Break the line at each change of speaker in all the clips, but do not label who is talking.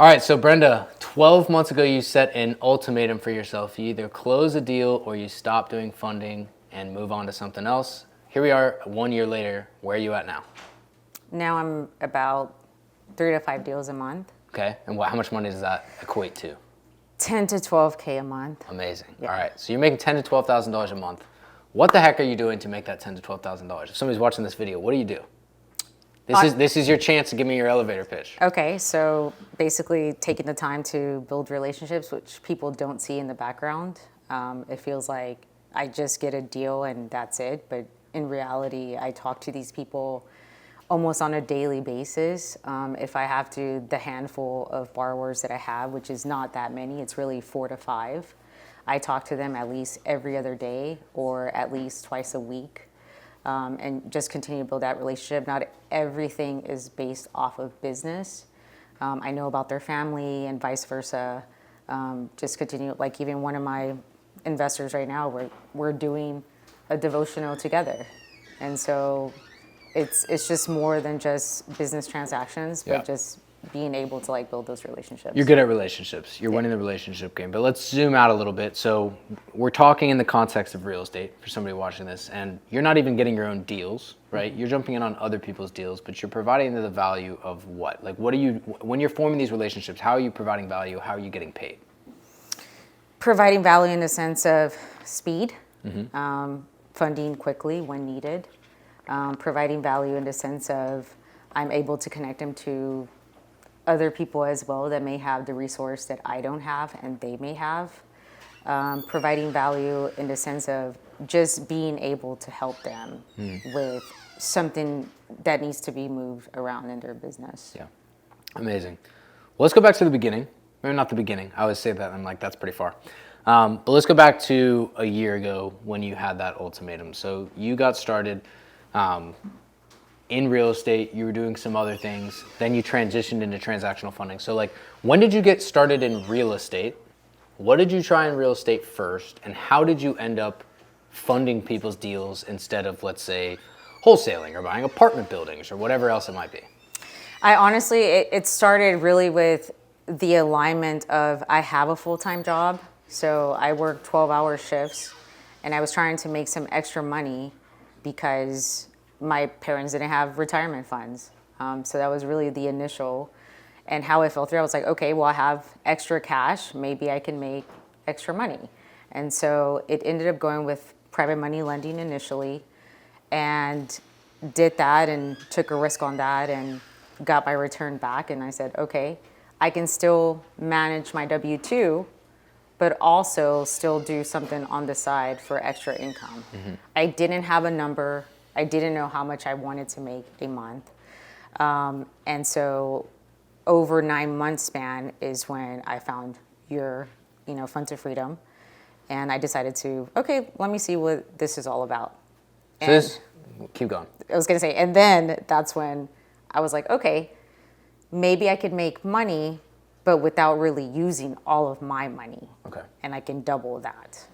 All right, so Brenda, 12 months ago you set an ultimatum for yourself. You either close a deal or you stop doing funding and move on to something else. Here we are 1 year later. Where are you at now?
Now I'm about 3 to 5 deals a month.
Okay, and how much money does that equate to?
10 to 12K a month.
Amazing.
Yeah.
All right, so you're making $10,000 to $12,000 a month. What the heck are you doing to make that $10,000 to $12,000? If somebody's watching this video, what do you do? This is your chance to give me your elevator pitch.
Okay, so basically taking the time to build relationships, which people don't see in the background. It feels like I just get a deal and that's it. But in reality, I talk to these people almost on a daily basis. If I have to, the handful of borrowers that I have, which is not that many, it's really 4 to 5. I talk to them at least every other day or at least twice a week. And just continue to build that relationship. Not everything is based off of business. I know about their family and vice versa. Just continue, like even one of my investors right now, we're doing a devotional together. And so it's just more than just business transactions, but just being able to like build those relationships.
You're good at relationships. You're winning the relationship game. But let's zoom out a little bit. So we're talking in the context of real estate for somebody watching this, and you're not even getting your own deals, right? You're jumping in on other people's deals, but you're providing the value of what? Like what are you, when you're forming these relationships, how are you providing value? How are you getting paid?
Providing value in the sense of speed, funding quickly when needed, providing value in the sense of I'm able to connect them to other people as well that may have the resource that I don't have and they may have. Providing value in the sense of just being able to help them with something that needs to be moved around in their business.
Yeah, amazing. Well, let's go back to the beginning. Maybe not the beginning. I always say that, and I'm like, that's pretty far. But let's go back to a year ago when you had that ultimatum. So you got started in real estate, you were doing some other things, then you transitioned into transactional funding. So like, when did you get started in real estate? What did you try in real estate first? And how did you end up funding people's deals instead of, let's say, wholesaling or buying apartment buildings or whatever else it might be?
I honestly, it started really with the alignment of I have a full-time job. So I work 12-hour shifts and I was trying to make some extra money because my parents didn't have retirement funds. So that was really the initial. And how it fell through, I was like, okay, well, I have extra cash. Maybe I can make extra money. And so it ended up going with private money lending initially and did that and took a risk on that and got my return back. And I said, okay, I can still manage my W-2, but also still do something on the side for extra income. I didn't have a number. I didn't know how much I wanted to make a month. And so over 9 months span is when I found your, Fund to Freedom. And I decided to, okay, let me see what this is all about.
So keep going.
I was gonna say, and then that's when I was like, okay, maybe I could make money, but without really using all of my money. Okay. And I can double that.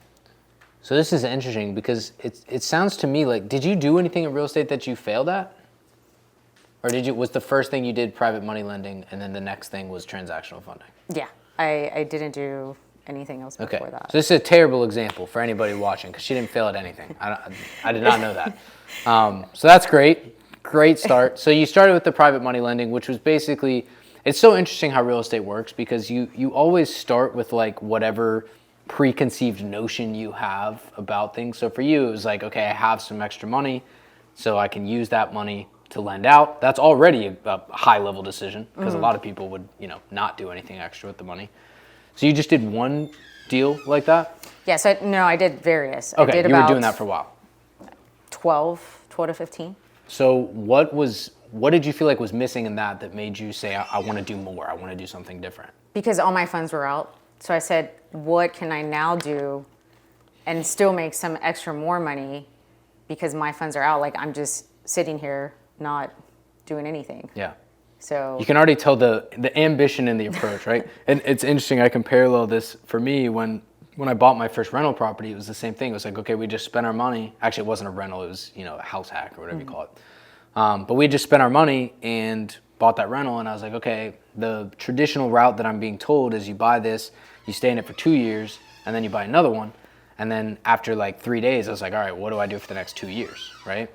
So this is interesting because it sounds to me like, did you do anything in real estate that you failed at? Or was the first thing you did private money lending and then the next thing was transactional funding? Yeah,
I didn't do anything else before that.
So this is a terrible example for anybody watching because she didn't fail at anything. I did not know that. So that's great. Great start. So you started with the private money lending, which was basically, it's so interesting how real estate works because you always start with like whatever preconceived notion you have about things. So for you, it was like, okay, I have some extra money, so I can use that money to lend out. That's already a high level decision because a lot of people would, not do anything extra with the money. So you just did one deal like that?
Yes, I did various.
Okay,
I did
you were doing that for a while.
12 to 15.
So what did you feel like was missing in that made you say, I want to do more, I want to do something different?
Because all my funds were out. So I said, what can I now do and still make some extra more money because my funds are out? Like I'm just sitting here not doing anything.
Yeah.
So
you can already tell the ambition in the approach, right? And it's interesting, I can parallel this for me when I bought my first rental property, it was the same thing. It was like, okay, we just spent our money. Actually, it wasn't a rental, it was, a house hack or whatever you call it. But we just spent our money and bought that rental and I was like, okay, the traditional route that I'm being told is you buy this, you stay in it for 2 years, and then you buy another one. And then after like 3 days, I was like, all right, what do I do for the next 2 years, right?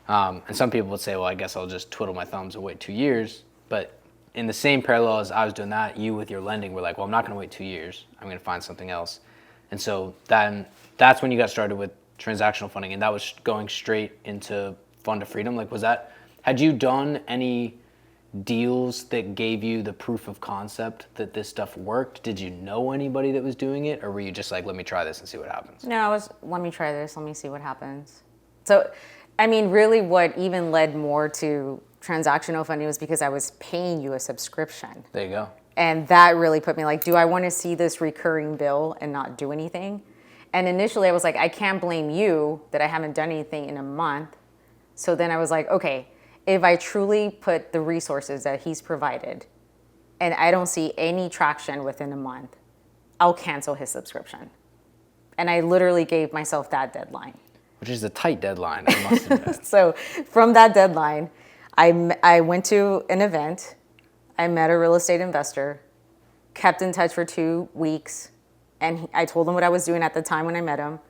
And some people would say, well, I guess I'll just twiddle my thumbs and wait 2 years. But in the same parallel as I was doing that, you with your lending were like, well, I'm not going to wait 2 years. I'm going to find something else. And so then that's when you got started with transactional funding, and that was going straight into Fund to Freedom. Like, had you done any deals that gave you the proof of concept that this stuff worked? Did you know anybody that was doing it, or were you just like, let me try this and see what happens?
No, let me try this, let me see what happens. So, I mean, really what even led more to transactional funding was because I was paying you a subscription.
There you go.
And that really put me like, do I want to see this recurring bill and not do anything? And initially I was like, I can't blame you that I haven't done anything in a month. So then I was like, okay, if I truly put the resources that he's provided and I don't see any traction within a month, I'll cancel his subscription. And I literally gave myself that deadline.
Which is a tight deadline, I must admit.
So from that deadline, I went to an event. I met a real estate investor, kept in touch for 2 weeks, and I told him what I was doing at the time when I met him.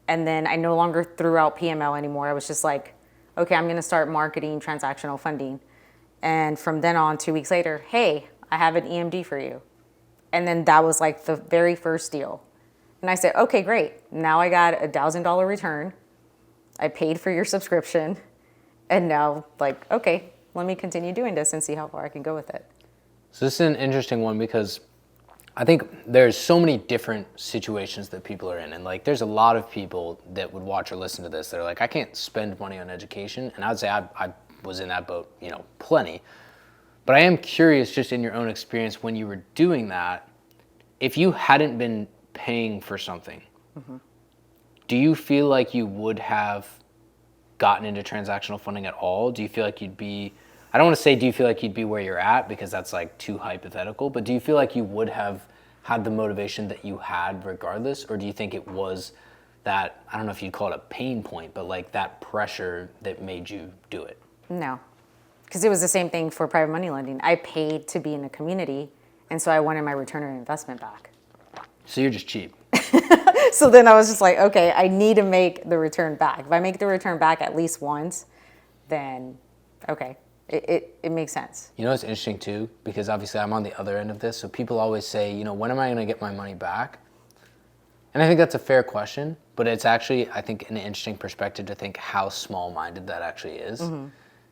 And then I no longer threw out PML anymore. I was just like, okay, I'm going to start marketing transactional funding. And from then on, 2 weeks later, hey, I have an EMD for you. And then that was like the very first deal. And I said, okay, great. Now I got $1,000 return. I paid for your subscription. And now, like, okay, let me continue doing this and see how far I can go with it.
So this is an interesting one because I think there's so many different situations that people are in. And like, there's a lot of people that would watch or listen to this that are like, I can't spend money on education. And I would say I was in that boat, plenty. But I am curious, just in your own experience, when you were doing that, if you hadn't been paying for something, do you feel like you would have gotten into transactional funding at all? Do you feel like you'd be, I don't want to say do you feel like you'd be where you're at because that's like too hypothetical, but do you feel like you would have had the motivation that you had regardless? Or do you think it was that, I don't know if you'd call it a pain point, but like that pressure that made you do it?
No, because it was the same thing for private money lending. I paid to be in a community, and so I wanted my return on investment back.
So you're just cheap.
So then I was just like, okay, I need to make the return back. If I make the return back at least once, then okay, it makes sense.
You know what's interesting too? Because obviously I'm on the other end of this. So people always say, when am I going to get my money back? And I think that's a fair question, but it's actually, I think, an interesting perspective to think how small-minded that actually is.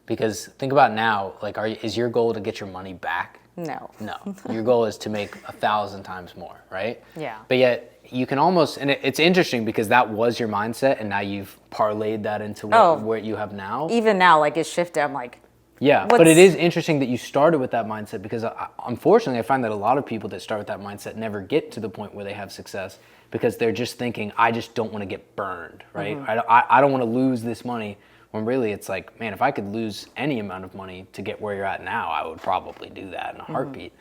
Because think about now, like, is your goal to get your money back?
No.
No. Your goal is to make 1,000 times more, right?
Yeah.
But yet you can almost, and it's interesting because that was your mindset, and now you've parlayed that into what you have now.
Even now, like, it's shifted. I'm like,
yeah, but it is interesting that you started with that mindset because unfortunately I find that a lot of people that start with that mindset never get to the point where they have success because they're just thinking, I just don't want to get burned, right? I don't want to lose this money, when really it's like, man, if I could lose any amount of money to get where you're at now, I would probably do that in a heartbeat,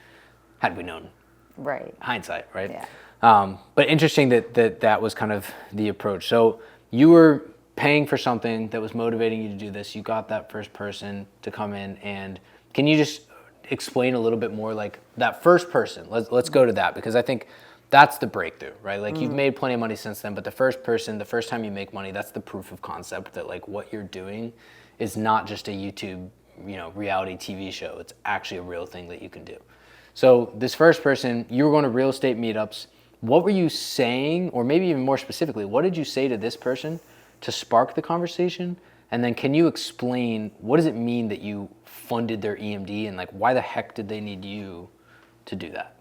had we known.
Right.
Hindsight, right?
Yeah.
But interesting that was kind of the approach. So you were paying for something that was motivating you to do this. You got that first person to come in, and can you just explain a little bit more, like that first person? Let's go to that, because I think that's the breakthrough, right? Like you've made plenty of money since then, but the first person, the first time you make money, that's the proof of concept that like what you're doing is not just a YouTube, reality TV show. It's actually a real thing that you can do. So this first person, you were going to real estate meetups. What were you saying, or maybe even more specifically, what did you say to this person to spark the conversation? And then can you explain, what does it mean that you funded their EMD, and like why the heck did they need you to do that?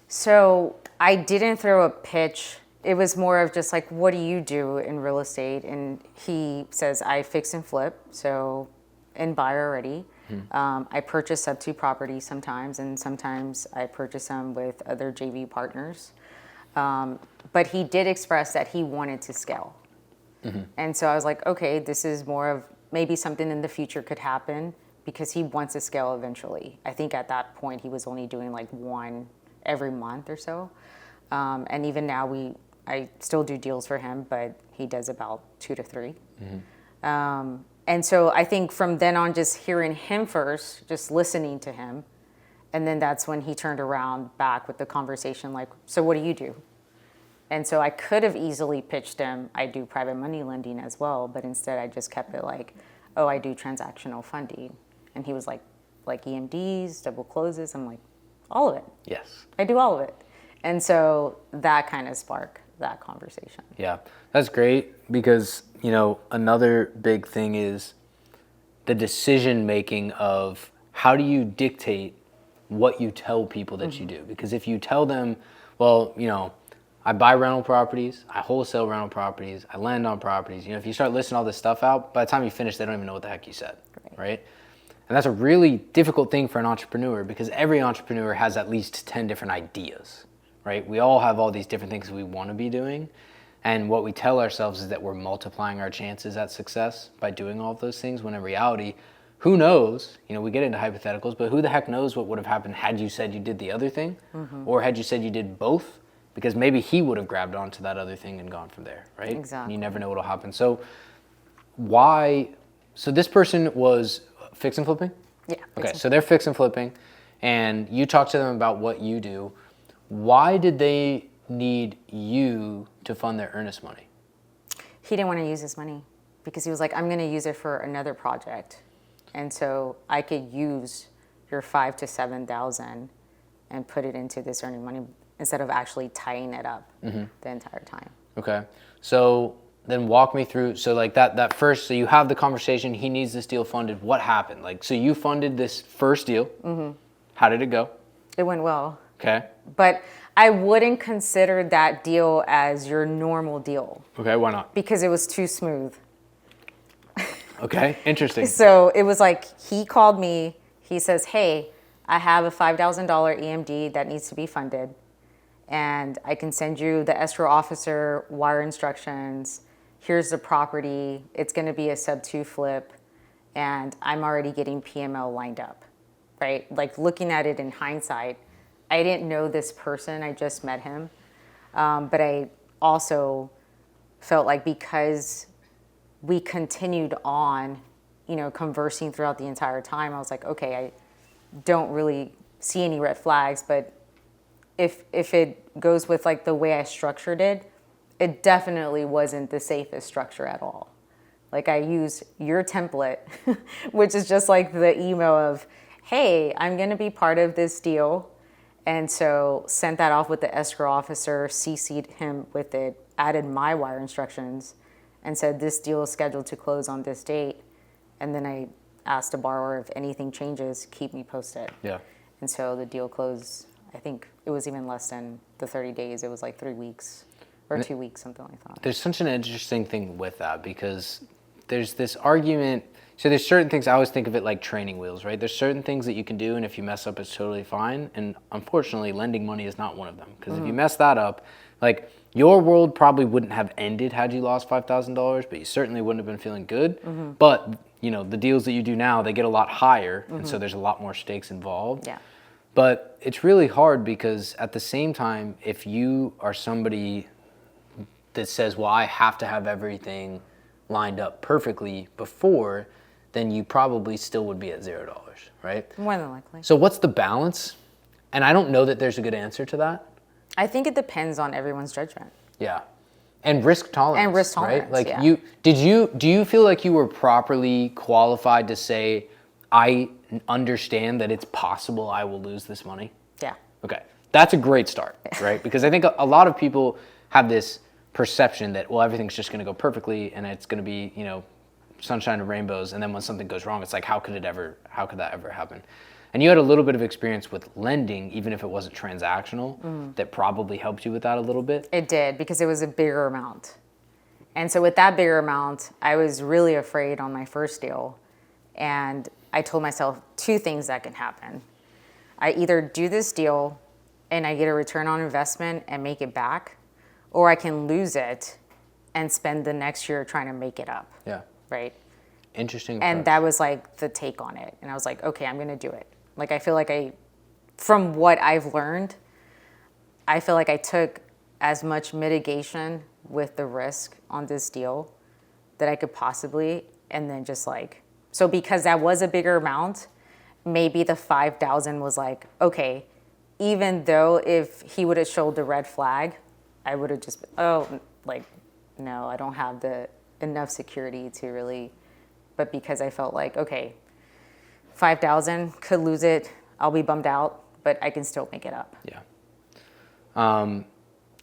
So I didn't throw a pitch. It was more of just like, what do you do in real estate? And he says, I fix and flip, so and buy already. I purchase sub-2 properties sometimes, and sometimes I purchase them with other JV partners. But he did express that he wanted to scale. And so I was like, okay, this is more of maybe something in the future could happen, because he wants to scale eventually. I think at that point he was only doing like one every month or so. And even now I still do deals for him, but he does about 2 to 3. And so I think from then on, just hearing him first, just listening to him, And then that's when he turned around back with the conversation like, so what do you do? And so I could have easily pitched him, I do private money lending as well, but instead I just kept it like, oh, I do transactional funding. And he was like EMDs, double closes. I'm like, all of it.
Yes.
I do all of it. And so that kind of sparked that conversation.
Yeah, that's great because, another big thing is the decision making of how do you dictate what you tell people that you do? Because if you tell them, well, I buy rental properties, I wholesale rental properties, I lend on properties. If you start listing all this stuff out, by the time you finish, they don't even know what the heck you said, right? And that's a really difficult thing for an entrepreneur because every entrepreneur has at least 10 different ideas, right? We all have all these different things we want to be doing. And what we tell ourselves is that we're multiplying our chances at success by doing all of those things, when in reality, who knows? We get into hypotheticals, but who the heck knows what would have happened had you said you did the other thing, or had you said you did both? Because maybe he would have grabbed onto that other thing and gone from there, right?
Exactly.
You never know what'll happen. So this person was fix and flipping?
Yeah.
Okay, so they're fix and flipping, and you talk to them about what you do. Why did they need you to fund their earnest money?
He didn't want to use his money because he was like, I'm going to use it for another project. And so I could use your 5,000 to 7,000 and put it into this earning money instead of actually tying it up the entire time. Okay.
So then walk me through, so like that first, so you have the conversation, he needs this deal funded. What happened? So you funded this first deal. How did it go?
It went well.
Okay.
But I wouldn't consider that deal as your normal deal.
Okay, why not?
Because it was too smooth.
Okay, interesting.
So it was like, he called me, he says, hey, I have a $5,000 EMD that needs to be funded. And I can send you the escrow officer wire instructions. Here's the property. It's going to be a sub-2 flip. And I'm already getting PML lined up, right? Like looking at it in hindsight, I didn't know this person. I just met him. But I also felt like because we continued on, conversing throughout the entire time, I was like, okay, I don't really see any red flags, but if it goes with like the way I structured it, it definitely wasn't the safest structure at all. Like I use your template, which is just like the email of, hey, I'm going to be part of this deal. And so sent that off with the escrow officer, CC'd him with it, added my wire instructions, and said this deal is scheduled to close on this date. And then I asked the borrower if anything changes, keep me posted.
Yeah.
And so the deal closed, I think it was even less than the 30 days. It was like 3 weeks or 2 weeks, something like that.
There's such an interesting thing with that because there's this argument. So there's certain things, I always think of it like training wheels, right? There's certain things that you can do, and if you mess up, it's totally fine. And unfortunately, lending money is not one of them. Because if you mess that up, like your world probably wouldn't have ended had you lost $5,000, but you certainly wouldn't have been feeling good. But, the deals that you do now, they get a lot higher, and so there's a lot more stakes involved.
Yeah.
But it's really hard because at the same time, if you are somebody that says, well, I have to have everything lined up perfectly before, then you probably still would be at $0, right?
More than likely.
So what's the balance? And I don't know that there's a good answer to that.
I think it depends on everyone's judgment.
Yeah. And risk tolerance.
And risk tolerance,
right? Like
yeah.
do you feel like you were properly qualified to say, I understand that it's possible I will lose this money?
Yeah.
Okay. That's a great start, right? Because I think a lot of people have this perception that, well, everything's just going to go perfectly and it's going to be, sunshine and rainbows. And then when something goes wrong, it's like, how could that ever happen? And you had a little bit of experience with lending, even if it wasn't transactional, that probably helped you with that a little bit.
It did, because it was a bigger amount. And so with that bigger amount, I was really afraid on my first deal. And I told myself 2 things that can happen. I either do this deal and I get a return on investment and make it back, or I can lose it and spend the next year trying to make it up.
Yeah.
Right?
Interesting approach.
And that was like the take on it. And I was like, okay, I'm going to do it. Like, I feel like from what I've learned, I feel like I took as much mitigation with the risk on this deal that I could possibly, and then just like, so because that was a bigger amount, maybe the 5,000 was like, okay, even though if he would have showed the red flag, I would have just been, oh, like, no, I don't have the enough security to really, but because I felt like, okay, 5,000, could lose it, I'll be bummed out, but I can still make it up.
Yeah.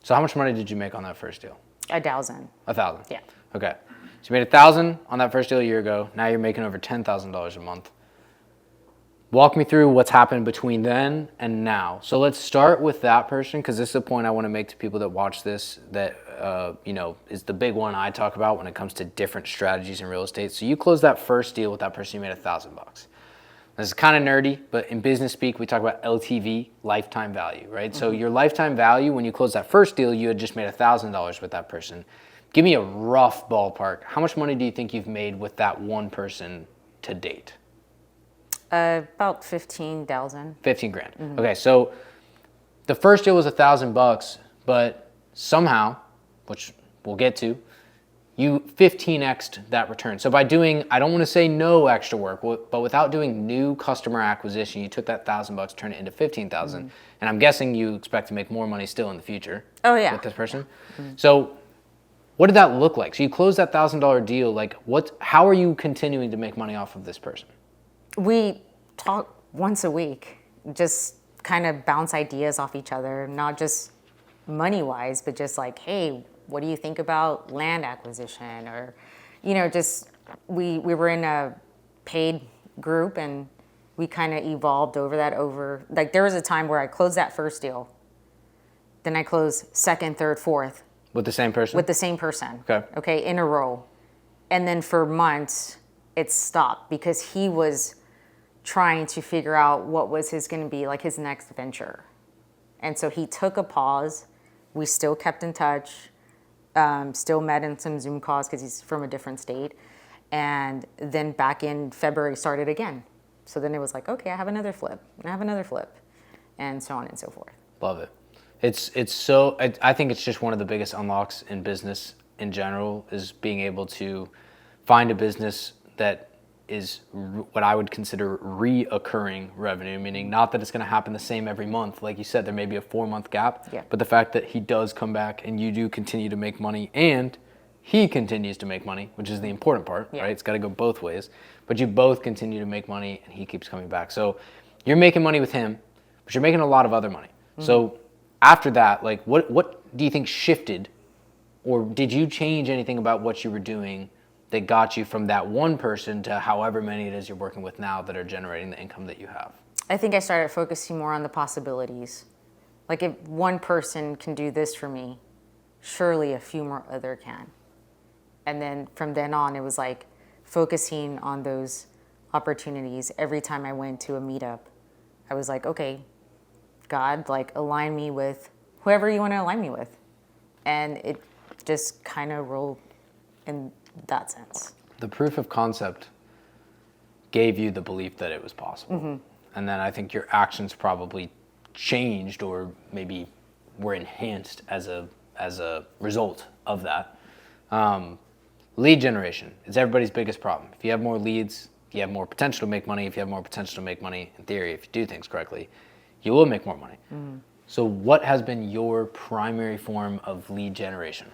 So how much money did you make on that first deal?
1,000.
1,000?
Yeah.
Okay. So you made 1,000 on that first deal a year ago. Now you're making over $10,000 a month. Walk me through what's happened between then and now. So let's start with that person, because this is a point I want to make to people that watch this that, is the big one I talk about when it comes to different strategies in real estate. So you closed that first deal with that person, you made $1,000. This is kind of nerdy, but in business speak, we talk about LTV, lifetime value, right? So your lifetime value, when you closed that first deal, you had just made $1,000 with that person. Give me a rough ballpark. How much money do you think you've made with that one person to date?
About 15,000.
15 grand. Okay, so the first deal was $1,000, but somehow, which we'll get to, you 15x'd that return. So by doing, I don't want to say no extra work, but without doing new customer acquisition, you took that $1,000, turned it into 15,000, and I'm guessing you expect to make more money still in the future.
Oh yeah.
With this person. So what did that look like? So you closed that $1,000 deal. Like, how are you continuing to make money off of this person?
We talk once a week, just kind of bounce ideas off each other, not just money-wise, but just like, hey, what do you think about land acquisition? Or, just we were in a paid group and we kind of evolved over like there was a time where I closed that first deal. Then I closed second, third, fourth.
With the same person?
With the same person.
Okay.
Okay, in a row. And then for months, it stopped because he was trying to figure out what was going to be like his next venture. And so he took a pause. We still kept in touch, still met in some Zoom calls because he's from a different state. And then back in February started again. So then it was like, okay, I have another flip, and I have another flip, and so on and so forth.
Love it. It's so, I think it's just one of the biggest unlocks in business in general is being able to find a business that is what I would consider reoccurring revenue, meaning not that it's going to happen the same every month. Like you said, there may be a 4-month gap, but the fact that he does come back and you do continue to make money and he continues to make money, which is the important part, right? It's got to go both ways. But you both continue to make money and he keeps coming back. So you're making money with him, but you're making a lot of other money. So after that, like what do you think shifted, or did you change anything about what you were doing that got you from that one person to however many it is you're working with now that are generating the income that you have?
I think I started focusing more on the possibilities. Like if one person can do this for me, surely a few more other can. And then from then on, it was like focusing on those opportunities. Every time I went to a meetup, I was like, okay, God, like align me with whoever you want to align me with. And it just kind of rolled in that sense.
The proof of concept gave you the belief that it was possible. And then I think your actions probably changed or maybe were enhanced as a result of that. Lead generation is everybody's biggest problem. If you have more leads, you have more potential to make money. If you have more potential to make money, in theory, if you do things correctly, you will make more money. So what has been your primary form of lead generation?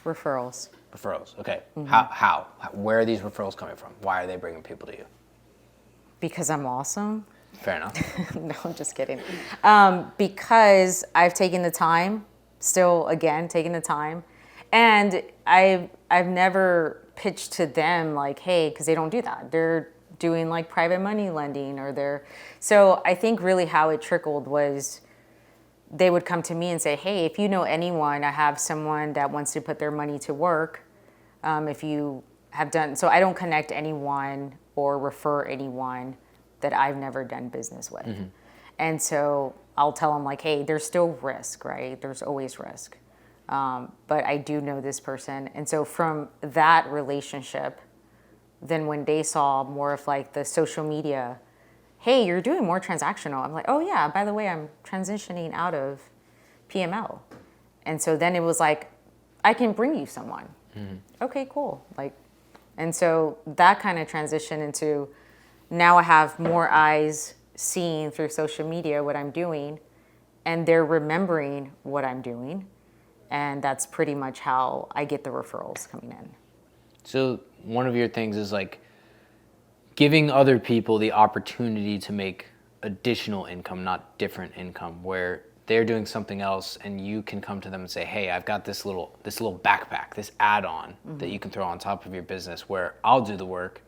Referrals.
Referrals, okay. How? Where are these referrals coming from? Why are they bringing people to you?
Because I'm awesome.
Fair enough.
No, I'm just kidding. Because I've taken the time, still again, taking the time. And I've never pitched to them like, hey, because they don't do that. They're doing like private money lending so I think really how it trickled was they would come to me and say, hey, if you know anyone, I have someone that wants to put their money to work. If you have done, so I don't connect anyone or refer anyone that I've never done business with. And so I'll tell them like, hey, there's still risk, right? There's always risk. But I do know this person. And so from that relationship, then when they saw more of like the social media, hey, you're doing more transactional. I'm like, oh yeah, by the way, I'm transitioning out of PML. And so then it was like, I can bring you someone. Okay, cool. And so that kind of transition into now I have more eyes seeing through social media what I'm doing, and they're remembering what I'm doing. And that's pretty much how I get the referrals coming in.
So one of your things is like giving other people the opportunity to make additional income, not different income, where they're doing something else and you can come to them and say, hey, I've got this little backpack, this add-on that you can throw on top of your business where I'll do the work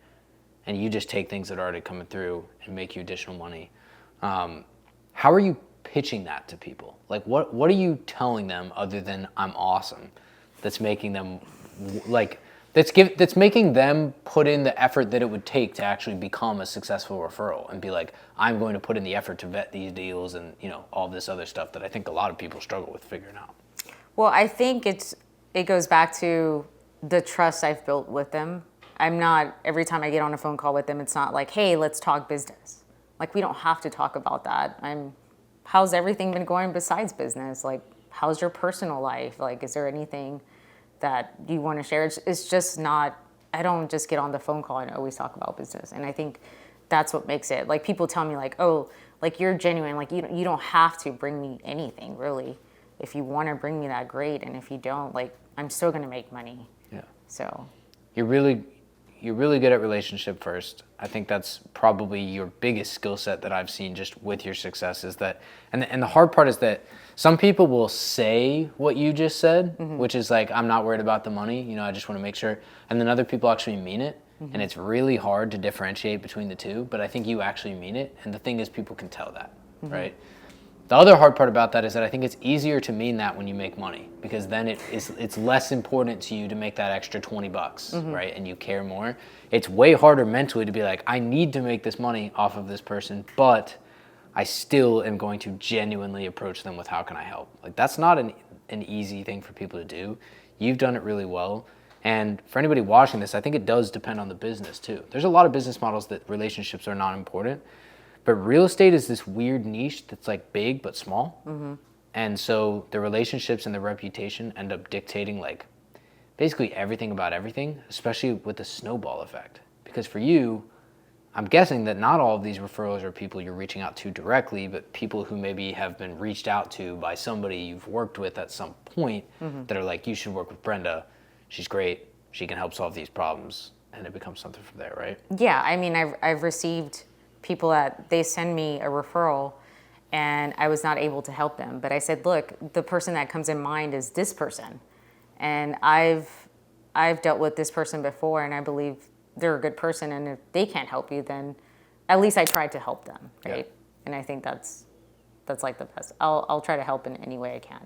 and you just take things that are already coming through and make you additional money. How are you pitching that to people? Like what are you telling them other than I'm awesome that's making them like that's making them put in the effort that it would take to actually become a successful referral and be like, I'm going to put in the effort to vet these deals and, you know, all this other stuff that I think a lot of people struggle with figuring out.
Well, I think it goes back to the trust I've built with them. I'm not, every time I get on a phone call with them, it's not like, hey, let's talk business. Like, we don't have to talk about that. How's everything been going besides business? Like, how's your personal life? Like, is there anything that you want to share? It's just not, I don't just get on the phone call and always talk about business. And I think that's what makes it, like, people tell me like, oh, like, you're genuine. Like, you don't have to bring me anything really. If you want to bring me that, great. And if you don't, like, I'm still going to make money.
Yeah.
So
You're really good at relationship first. I think that's probably your biggest skill set that I've seen just with your success is that, and the hard part is that some people will say what you just said, which is like, I'm not worried about the money, you know, I just want to make sure. And then other people actually mean it. And it's really hard to differentiate between the two, but I think you actually mean it. And the thing is, people can tell that, right? The other hard part about that is that I think it's easier to mean that when you make money, because then it's less important to you to make that extra $20, right? And you care more. It's way harder mentally to be like, I need to make this money off of this person, but I still am going to genuinely approach them with how can I help? Like, that's not an easy thing for people to do. You've done it really well. And for anybody watching this, I think it does depend on the business too. There's a lot of business models that relationships are not important. But real estate is this weird niche that's like big but small. And so the relationships and the reputation end up dictating like basically everything about everything, especially with the snowball effect. Because for you, I'm guessing that not all of these referrals are people you're reaching out to directly, but people who maybe have been reached out to by somebody you've worked with at some point that are like, you should work with Brenda. She's great. She can help solve these problems. And it becomes something from there, right?
yeah, I mean, I've received people that they send me a referral and I was not able to help them. But I said, look, the person that comes in mind is this person. And I've dealt with this person before and I believe they're a good person. And if they can't help you, then at least I tried to help them, right? Yeah. And I think that's like the best. I'll try to help in any way I can,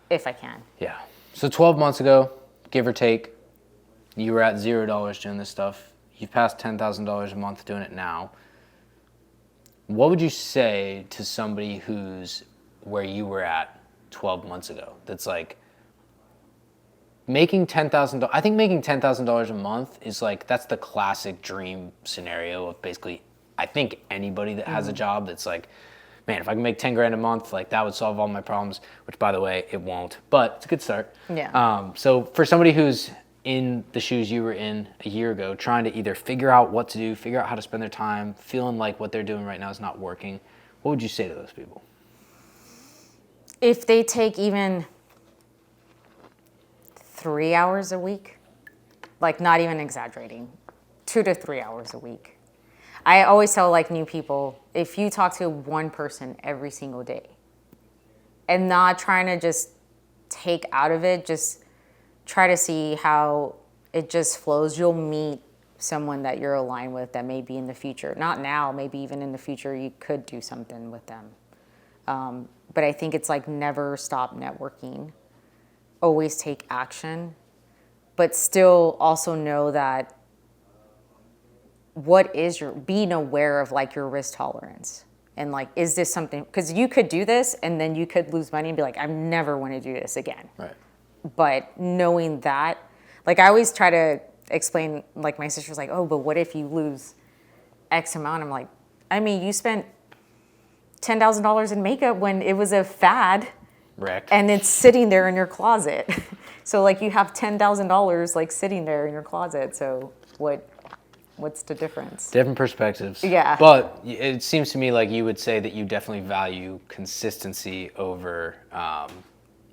if I can.
Yeah. So 12 months ago, give or take, you were at $0 doing this stuff. You've passed $10,000 a month doing it now. What would you say to somebody who's where you were at 12 months ago? That's like making $10,000. I think making $10,000 a month is like, that's the classic dream scenario of basically, I think anybody that has a job that's like, man, if I can make 10 grand a month, like that would solve all my problems, which by the way, it won't, but it's a good start.
Yeah.
So for somebody who's in the shoes you were in a year ago, trying to either figure out what to do, figure out how to spend their time, feeling like what they're doing right now is not working, what would you say to those people?
If they take even 3 hours a week, like not even exaggerating, 2 to 3 hours a week. I always tell like new people, if you talk to one person every single day and not trying to just take out of it, just try to see how it just flows. You'll meet someone that you're aligned with that may be in the future. Not now, maybe even in the future you could do something with them. But I think it's like never stop networking. Always take action. But still also know that what is being aware of like your risk tolerance. And like, is this something, because you could do this and then you could lose money and be like, I never want to do this again.
Right.
But knowing that, like I always try to explain, like my sister's like, oh, but what if you lose X amount? I'm like, I mean, you spent $10,000 in makeup when it was a fad.
Wrecked.
And it's sitting there in your closet. So like you have $10,000 like sitting there in your closet. So what what's the difference?
Different perspectives.
Yeah.
But it seems to me like you would say that you definitely value consistency over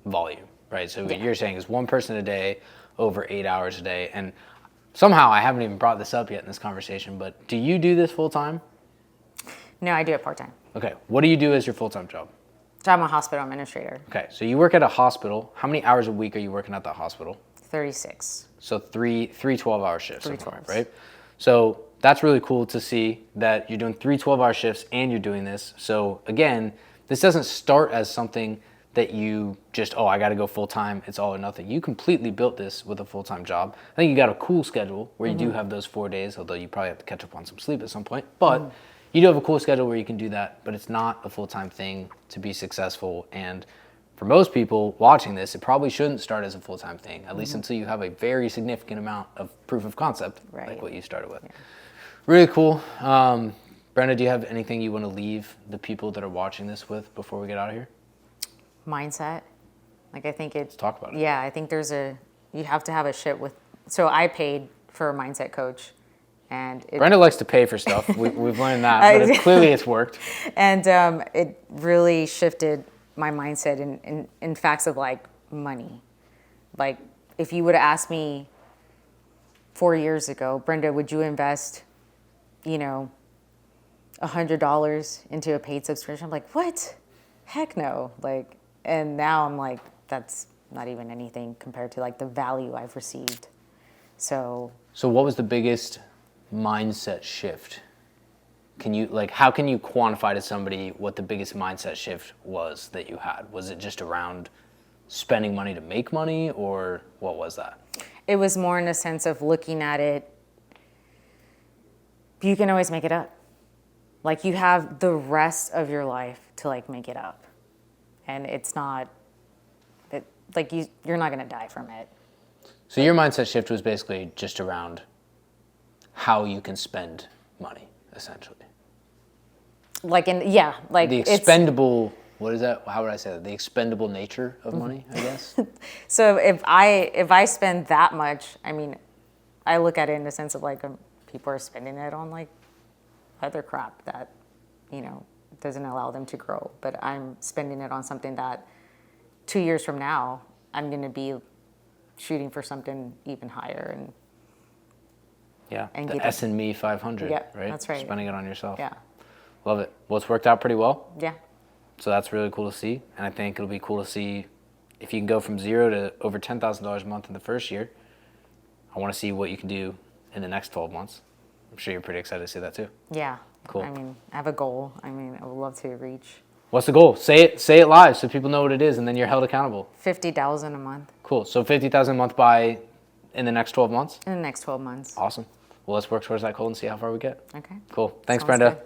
volume, right? So what you're saying is one person a day over 8 hours a day. And somehow I haven't even brought this up yet in this conversation, but do you do this full time?
No, I do it part-time.
Okay. What do you do as your full-time job?
So I'm a hospital administrator.
Okay. So you work at a hospital. How many hours a week are you working at that hospital?
36.
So three 12-hour shifts.
3
somewhere,
12s.
right? So that's really cool to see that you're doing 3 12-hour shifts and you're doing this. So again, this doesn't start as something that you just, I got to go full-time. It's all or nothing. You completely built this with a full-time job. I think you got a cool schedule where you do have those 4 days, although you probably have to catch up on some sleep at some point. But you do have a cool schedule where you can do that, but it's not a full-time thing to be successful. And for most people watching this, it probably shouldn't start as a full-time thing, at least until you have a very significant amount of proof of concept, like what you started with. Yeah. Really cool. Brenda, do you have anything you want to leave the people that are watching this with before we get out of here?
Mindset. Like, I think
Let's talk about it.
Yeah, I think you have to have a shit with, so I paid for a mindset coach. And
Brenda likes to pay for stuff. We've learned that, but clearly it's worked.
And it really shifted my mindset in facts of like money. Like, if you would have asked me 4 years ago, Brenda, would you invest, $100 into a paid subscription? I'm like, what? Heck no. Like, and now I'm like, that's not even anything compared to like the value I've received. So
what was the biggest mindset shift? How can you quantify to somebody what the biggest mindset shift was that you had? Was it just around spending money to make money, or what was that?
It was more in a sense of looking at it, you can always make it up. Like, you have the rest of your life to like make it up. And it's not, you're not gonna die from it.
So your mindset shift was basically just around how you can spend money, essentially.
The
expendable, what is that? How would I say that? The expendable nature of money, I guess.
So if I spend that much, I mean, I look at it in the sense of like people are spending it on like other crap that, doesn't allow them to grow. But I'm spending it on something that 2 years from now, I'm going to be shooting for something even higher.
And the S&Me 500,
yeah,
right?
That's right.
Spending it on yourself.
Yeah.
Love it. Well, it's worked out pretty well.
Yeah.
So that's really cool to see. And I think it'll be cool to see if you can go from zero to over $10,000 a month in the first year. I want to see what you can do in the next 12 months. I'm sure you're pretty excited to see that too.
Yeah.
Cool.
I mean, I have a goal. I mean, I would love to reach.
What's the goal? Say it live so people know what it is, and then you're held accountable.
50,000 a month.
Cool. So 50,000 a month in the next 12 months?
In the next 12 months.
Awesome. Well, let's work towards that goal and see how far we get.
Okay.
Cool. Thanks,
Sounds
Brenda.
good.